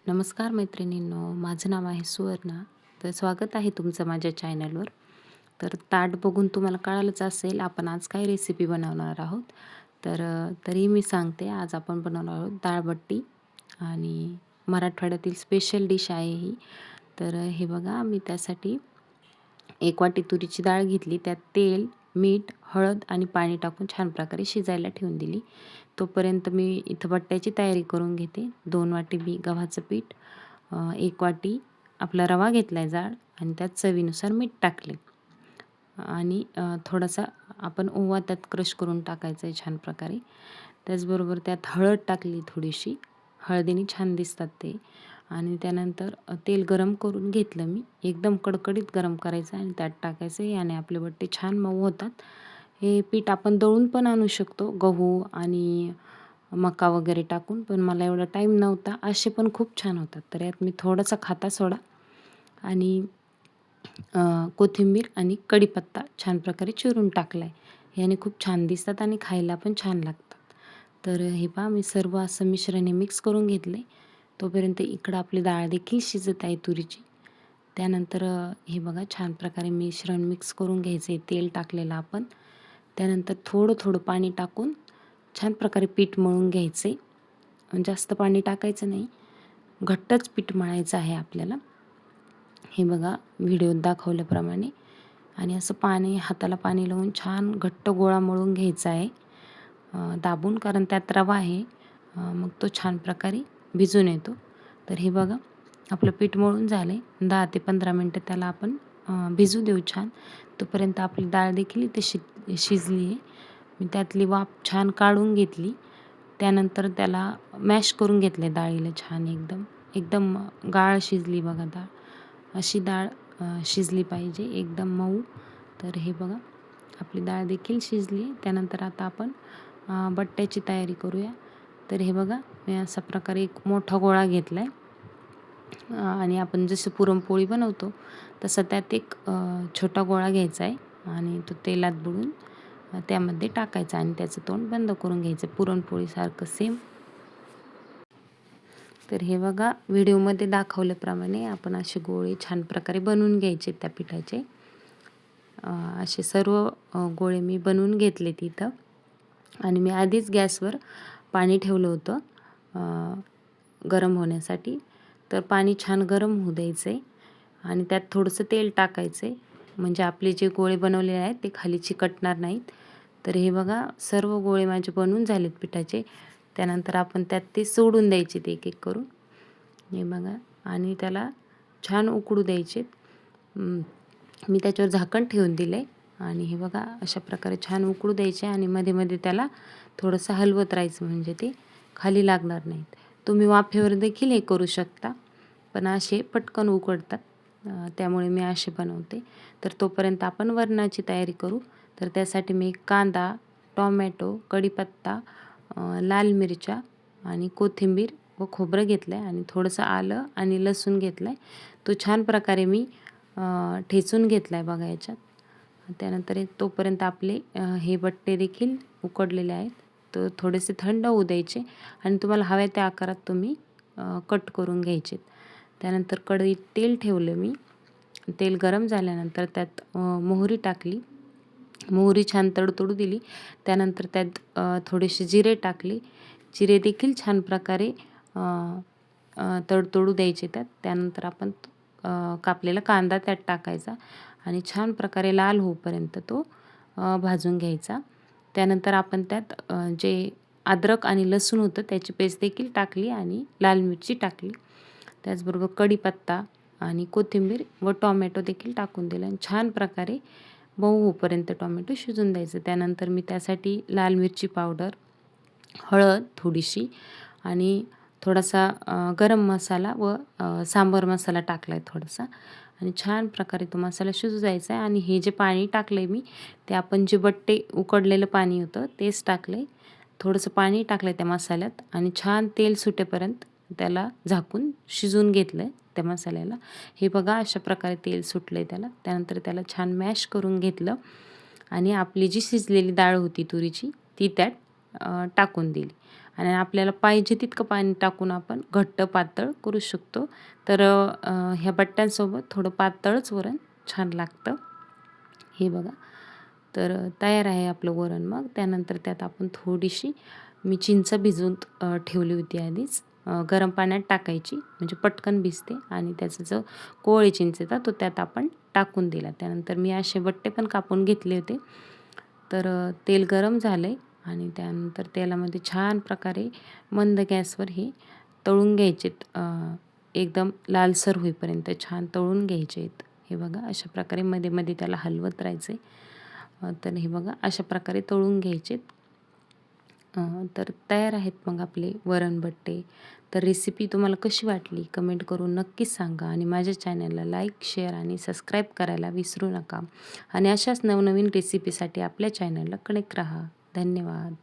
नमस्कार मैत्रिणींनो, माझं नाव आहे सुवर्णा. तर स्वागत आहे तुमचं माझ्या चॅनलवर. तर ताट बघून तुम्हाला कळालंच असेल आपण आज काय रेसिपी बनवणार आहोत. तरी मी सांगते, आज आपण बनवणार आहोत डाळबट्टी आणि मराठवाड्यातील स्पेशल डिश आहे ही. हे बघा, मी त्यासाठी 1 वाटी तुरीची डाळ घेतली. त्यात तेल, मीठ, हळद आणि पाणी टाकून छान प्रकारे शिजायला ठेवून दिली. तोपर्यंत मी इथं बट्ट्याची तयारी करून घेते. 2 वाटी मी गव्हाचं पीठ, 1 वाटी आपला रवा घेतला आहे जाड आणि त्यात चवीनुसार मीठ टाकले आणि थोडासा आपण ओवा त्यात क्रश करून टाकायचा आहे छान प्रकारे. त्याचबरोबर त्यात हळद टाकली थोडीशी. हळदीने छान दिसतात ते. आणि त्यानंतर तेल गरम करून घेतलं मी. एकदम कडकडीत गरम करायचं आणि त्यात टाकायचं. याने आपले बट्टे छान मऊ होतात. हे पीठ आपण दळून पण आणू शकतो, गहू आणि मका वगैरे टाकून, पण मला एवढा टाईम नव्हता. असे पण खूप छान होतात. तर यात मी थोडासा खाता सोडा आणि कोथिंबीर आणि कढीपत्ता छान प्रकारे चिरून टाकला आहे. याने खूप छान दिसतात आणि खायला पण छान लागतात. हे पहा, मी सर्व असं मिश्रण मिक्स करून घेतले. तोपर्यंत इकडं आपली डाळ देखील शिजत आहे तुरीची. त्यानंतर हे बघा, छान प्रकारे मिश्रण मिक्स करून घ्यायचं आहे, तेल टाकलेलं आपण. त्यानंतर थोडं थोडं पाणी टाकून छान प्रकारे पीठ मळून घ्यायचे. जास्त पाणी टाकायचं नाही, घट्टच पीठ मळायचं आहे आपल्याला. हे बघा, व्हिडिओत दाखवल्याप्रमाणे. आणि असं हाताला पाणी लावून छान घट्ट गोळा मळून घ्यायचा आहे दाबून, कारण त्यात रवा आहे. मग तो छान प्रकारे भिजून येतो. हे बघा, आपलं पीठ मळून झालं आहे. 10 ते 15 मिनटं त्याला आपण भिजू देऊ छान. तोपर्यंत आपली डाळ देखील इथे शिजली आहे. मी त्यातली वाफ छान काढून घेतली. त्यानंतर त्याला मॅश करून घेतले डाळीला छान एकदम. एकदम गाळ शिजली बघा डाळ. अशी डाळ शिजली पाहिजे, एकदम मऊ. हे बघा, आपली डाळ देखील शिजली. त्यानंतर आता आपण बट्ट्याची तयारी करूया. हे बघा, मी अशा प्रकारे एक मोठा गोळा घेतला आहे आणि आपण जसं पुरणपोळी बनवतो तसं त्यात एक छोटा गोळा घ्यायचा आहे आणि तो तेलात बुडून त्यामध्ये टाकायचा आणि त्याचं तोंड बंद करून घ्यायचं, पुरणपोळीसारखं सेम. हे बघा, व्हिडिओमध्ये दाखवल्याप्रमाणे आपण असे गोळे छान प्रकारे बनवून घ्यायचे त्या पिठाचे. असे सर्व गोळे मी बनवून घेतले तिथं. आणि मी आधीच गॅसवर पाणी ठेवलं होतं गरम होण्यासाठी. पाणी छान गरम होऊ द्यायचं आहे आणि त्यात थोडंसं तेल टाकायचं आहे, म्हणजे आपले जे गोळे बनवलेले आहेत ते खाली चिकटणार नाहीत. हे बघा, सर्व गोळे माझे बनवून झालेत पिठाचे. त्यानंतर आपण त्यात ते सोडून द्यायचे एक एक करून. हे बघा, आणि त्याला छान उकळू द्यायचे. मी त्याच्यावर झाकण ठेवून दिलं आहे आणि हे बघा, अशा प्रकारे छान उकळू द्यायचे आणि मध्ये मध्ये त्याला थोडंसं हलवत राहायचं, म्हणजे ते खाली लागणार नाहीत. तुम्ही वाफेवर देखील हे करू शकता, पण असे पटकन उकडतात, त्यामुळे मी असे बनवते. तोपर्यंत आपण वरणाची तयारी करू. त्यासाठी मी कांदा, टोमॅटो, कढीपत्ता, लाल मिरच्या आणि कोथिंबीर व खोबरं घेतलं आहे आणि थोडंसं आलं आणि लसूण घेतलं आहे. तो छान प्रकारे मी ठेचून घेतला आहे बघा याच्यात. त्यानंतर तोपर्यंत आपले हे बट्टे देखील उकडलेले आहेत. थोडेसे थंड होऊ द्यायचे आणि तुम्हाला हव्या त्या आकारात तुम्ही कट करून घ्यायचे. त्यानंतर कढईत तेल ठेवलं मी. तेल गरम झाल्यानंतर त्यात मोहरी टाकली. मोहरी छान तडतडू दिली. त्यानंतर त्यात थोडेसे जिरे टाकले. जिरे देखील छान प्रकारे तडतडू द्यायचे त्यात. त्यानंतर आपण कापलेला कांदा त्यात टाकायचा आणि छान प्रकारे लाल होईपर्यंत तो भाजून घ्यायचा. त्यानंतर आपण त्यात जे अद्रक आणि लसूण होतं त्याची पेस्ट देखील टाकली आणि लाल मिरची टाकली. त्याचबरोबर कढीपत्ता आणि कोथिंबीर व टोमॅटो देखील टाकून दिलं आणि छान प्रकारे मऊ होईपर्यंत टोमॅटो शिजून द्यायचं. त्यानंतर मी त्यासाठी लाल मिरची पावडर, हळद थोडीशी आणि थोडासा गरम मसाला व सांबर मसाला टाकला आहे थोडासा आणि छान प्रकारे तो मसाला शिजू द्यायचा आहे. आणि हे जे पाणी टाकलं आहे मी, ते आपण जे बट्टे उकडलेलं पाणी होतं तेच टाकलं आहे. थोडंसं पाणी टाकलं आहे त्या मसाल्यात आणि छान तेल सुटेपर्यंत त्याला झाकून शिजवून घेतलं आहे त्या मसाल्याला. हे बघा, अशा प्रकारे तेल सुटलं आहे त्याला. त्यानंतर त्याला छान मॅश करून घेतलं आणि आपली जी शिजलेली डाळ होती तुरीची ती त्यात टाकून दिली आणि आपल्याला पाहिजे तितकं पाणी टाकून आपण घट्ट पातळ करू शकतो. तर ह्या बट्ट्यांसोबत थोडं पातळच वरण छान लागतं. हे बघा. तर तयार आहे आपलं वरण. मग त्यानंतर त्यात आपण थोडीशी मी चिंच भिजवून ठेवली होती आधीच. गरम पाण्यात टाकायची म्हणजे पटकन भिजते आणि त्याचा जो कोवळी चिंच येतात तो त्यात आपण टाकून दिला. त्यानंतर मी असे बट्टे पण कापून घेतले होते. तर तेल गरम झालं आहे आणि त्यानंतर तेलामध्ये छान प्रकारे मंद गॅसवर हे तळून घ्यायचेत. एकदम लालसर होईपर्यंत छान तळून घ्यायचे आहेत. हे बघा अशा प्रकारे मध्ये मध्ये त्याला हलवत राहायचं आहे. तर हे बघा अशा प्रकारे तळून घ्यायचेत. तर तयार आहेत मग आपले वरणबट्टे. तर रेसिपी तुम्हाला कशी वाटली कमेंट करून नक्कीच सांगा आणि माझ्या चॅनलला लाईक, शेअर आणि सबस्क्राईब करायला विसरू नका. आणि अशाच नवनवीन रेसिपीसाठी आपल्या चॅनलला कनेक्ट राहा. धन्यवाद.